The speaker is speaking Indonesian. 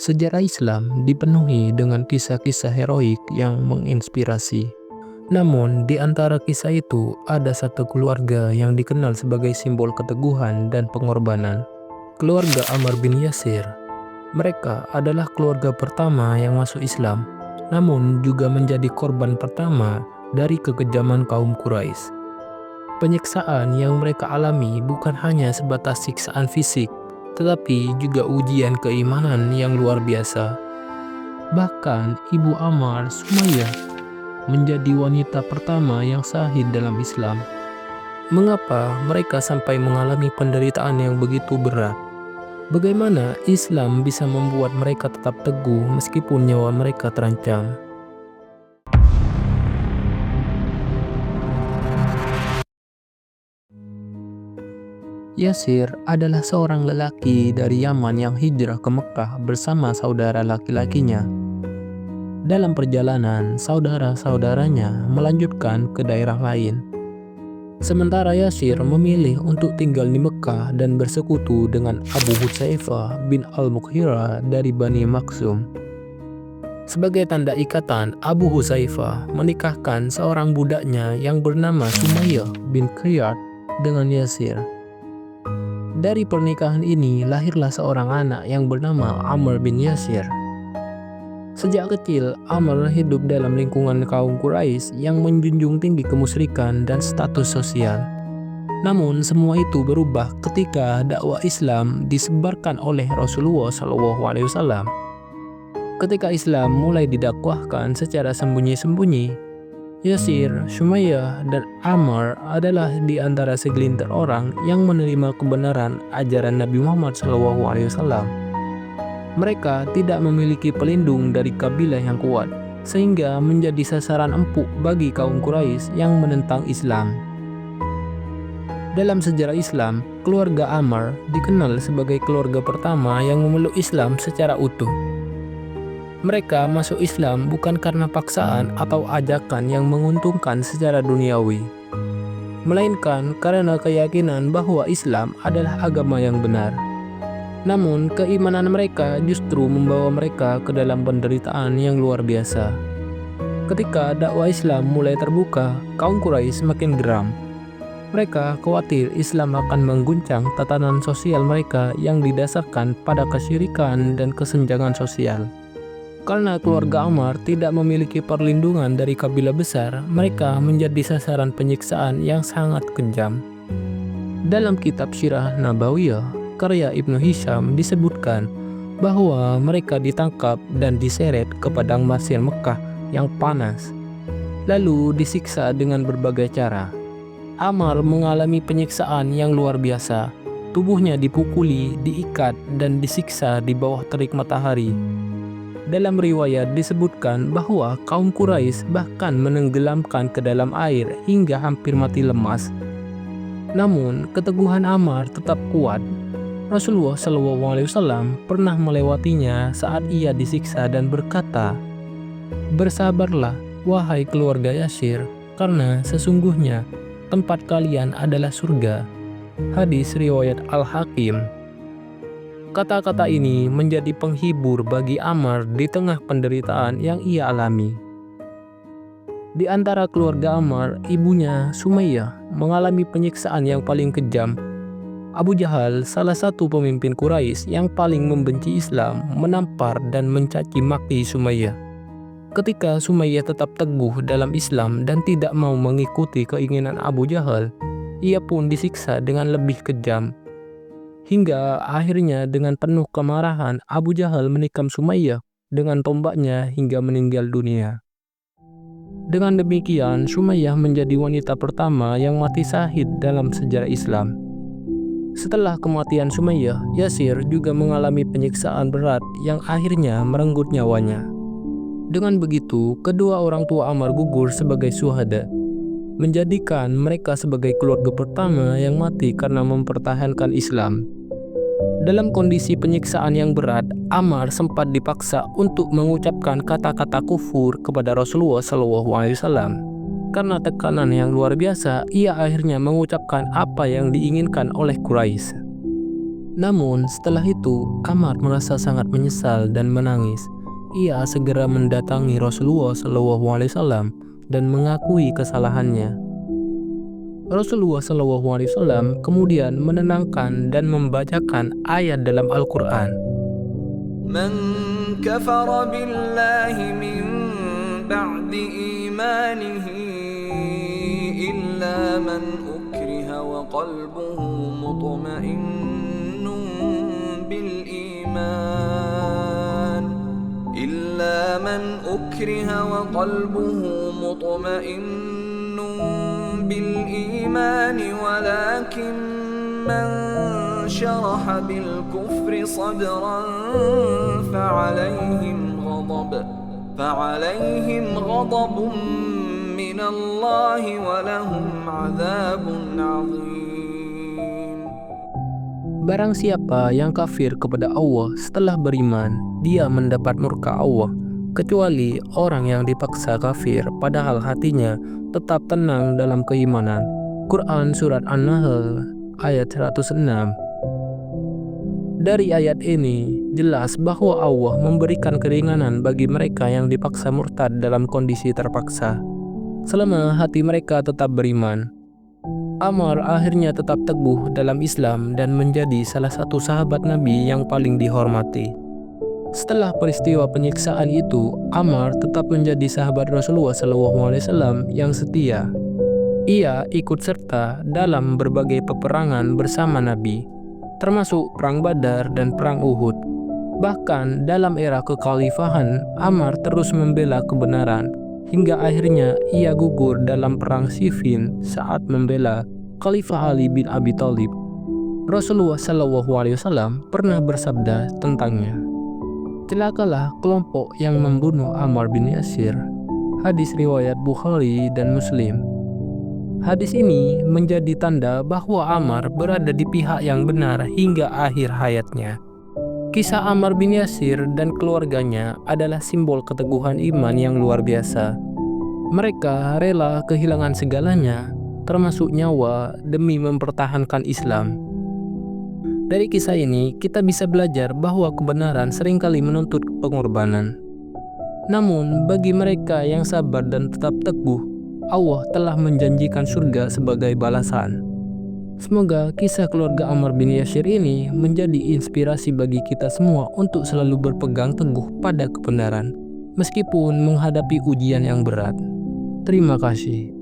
Sejarah Islam dipenuhi dengan kisah-kisah heroik yang menginspirasi. Namun, di antara kisah itu ada satu keluarga yang dikenal sebagai simbol keteguhan dan pengorbanan. Keluarga Ammar bin Yasir. Mereka adalah keluarga pertama yang masuk Islam, namun juga menjadi korban pertama dari kekejaman kaum Quraisy. Penyiksaan yang mereka alami bukan hanya sebatas siksaan fisik, tetapi juga ujian keimanan yang luar biasa. Bahkan ibu Ammar, Sumayyah, menjadi wanita pertama yang syahid dalam Islam. Mengapa mereka sampai mengalami penderitaan yang begitu berat? Bagaimana Islam bisa membuat mereka tetap teguh meskipun nyawa mereka terancam? Yasir adalah seorang lelaki dari Yaman yang hijrah ke Mekah bersama saudara laki-lakinya. Dalam perjalanan, saudara-saudaranya melanjutkan ke daerah lain. Sementara Yasir memilih untuk tinggal di Mekah dan bersekutu dengan Abu Hudzaifah bin Al-Mughirah dari Bani Makhzum. Sebagai tanda ikatan, Abu Hudzaifah menikahkan seorang budaknya yang bernama Sumayyah bin Qiyad dengan Yasir. Dari pernikahan ini lahirlah seorang anak yang bernama Ammar bin Yasir. Sejak kecil, Ammar hidup dalam lingkungan kaum Quraisy yang menjunjung tinggi kemusyrikan dan status sosial. Namun semua itu berubah ketika dakwah Islam disebarkan oleh Rasulullah SAW. Ketika Islam mulai didakwahkan secara sembunyi-sembunyi, Yasir, Sumayyah, dan Ammar adalah di antara segelintir orang yang menerima kebenaran ajaran Nabi Muhammad SAW. Mereka tidak memiliki pelindung dari kabilah yang kuat, sehingga menjadi sasaran empuk bagi kaum Quraisy yang menentang Islam. Dalam sejarah Islam, keluarga Ammar dikenal sebagai keluarga pertama yang memeluk Islam secara utuh. Mereka masuk Islam bukan karena paksaan atau ajakan yang menguntungkan secara duniawi, melainkan karena keyakinan bahwa Islam adalah agama yang benar. Namun, keimanan mereka justru membawa mereka ke dalam penderitaan yang luar biasa. Ketika dakwah Islam mulai terbuka, kaum Quraisy semakin geram. Mereka khawatir Islam akan mengguncang tatanan sosial mereka yang didasarkan pada kesyirikan dan kesenjangan sosial. Karena keluarga Ammar tidak memiliki perlindungan dari kabilah besar, mereka menjadi sasaran penyiksaan yang sangat kejam. Dalam kitab Sirah Nabawiyah, karya Ibnu Hisham disebutkan bahwa mereka ditangkap dan diseret ke padang pasir Mekah yang panas, lalu disiksa dengan berbagai cara. Ammar mengalami penyiksaan yang luar biasa. Tubuhnya dipukuli, diikat, dan disiksa di bawah terik matahari. Dalam riwayat disebutkan bahwa kaum Quraisy bahkan menenggelamkan ke dalam air hingga hampir mati lemas. Namun, keteguhan Ammar tetap kuat. Rasulullah SAW pernah melewatinya saat ia disiksa dan berkata, "Bersabarlah, wahai keluarga Yasir, karena sesungguhnya tempat kalian adalah surga." Hadis riwayat Al-Hakim. Kata-kata ini menjadi penghibur bagi Ammar di tengah penderitaan yang ia alami. Di antara keluarga Ammar, ibunya Sumayyah mengalami penyiksaan yang paling kejam. Abu Jahal, salah satu pemimpin Quraisy yang paling membenci Islam, menampar dan mencaci maki Sumayyah. Ketika Sumayyah tetap teguh dalam Islam dan tidak mau mengikuti keinginan Abu Jahal, ia pun disiksa dengan lebih kejam. Hingga akhirnya dengan penuh kemarahan, Abu Jahal menikam Sumayyah dengan tombaknya hingga meninggal dunia. Dengan demikian, Sumayyah menjadi wanita pertama yang mati syahid dalam sejarah Islam. Setelah kematian Sumayyah, Yasir juga mengalami penyiksaan berat yang akhirnya merenggut nyawanya. Dengan begitu, kedua orang tua Ammar gugur sebagai syuhada, menjadikan mereka sebagai keluarga pertama yang mati karena mempertahankan Islam. Dalam kondisi penyiksaan yang berat, Ammar sempat dipaksa untuk mengucapkan kata-kata kufur kepada Rasulullah SAW. Karena tekanan yang luar biasa, ia akhirnya mengucapkan apa yang diinginkan oleh Quraisy. Namun setelah itu Ammar merasa sangat menyesal dan menangis. Ia segera mendatangi Rasulullah SAW dan mengakui kesalahannya. Rasulullah SAW kemudian menenangkan dan membacakan ayat dalam Al-Quran. من كفر بالله من بعد إيمانه إلا من أكره وقلبه مطمئن بالإيمان ولكن من شرح بالكفر صدرا فعليهم غضب من الله ولهم عذاب عظيم. Barang siapa yang kafir kepada Allah setelah beriman, dia mendapat murka Allah, kecuali orang yang dipaksa kafir padahal hatinya tetap tenang dalam keimanan. Quran Surat An-Nahl ayat 106. Dari ayat ini jelas bahwa Allah memberikan keringanan bagi mereka yang dipaksa murtad dalam kondisi terpaksa, selama hati mereka tetap beriman. Ammar akhirnya tetap teguh dalam Islam dan menjadi salah satu sahabat Nabi yang paling dihormati. Setelah peristiwa penyiksaan itu, Ammar tetap menjadi sahabat Rasulullah SAW yang setia. Ia ikut serta dalam berbagai peperangan bersama Nabi, termasuk Perang Badar dan Perang Uhud. Bahkan dalam era kekhalifahan, Ammar terus membela kebenaran, hingga akhirnya ia gugur dalam Perang Siffin saat membela Khalifah Ali bin Abi Thalib. Rasulullah SAW pernah bersabda tentangnya, "Celakalah kelompok yang membunuh Ammar bin Yasir." Hadis riwayat Bukhari dan Muslim. Hadis ini menjadi tanda bahwa Ammar berada di pihak yang benar hingga akhir hayatnya. Kisah Ammar bin Yasir dan keluarganya adalah simbol keteguhan iman yang luar biasa. Mereka rela kehilangan segalanya, termasuk nyawa, demi mempertahankan Islam. Dari kisah ini, kita bisa belajar bahwa kebenaran seringkali menuntut pengorbanan. Namun, bagi mereka yang sabar dan tetap teguh, Allah telah menjanjikan surga sebagai balasan. Semoga kisah keluarga Ammar bin Yasir ini menjadi inspirasi bagi kita semua untuk selalu berpegang teguh pada kebenaran, meskipun menghadapi ujian yang berat. Terima kasih.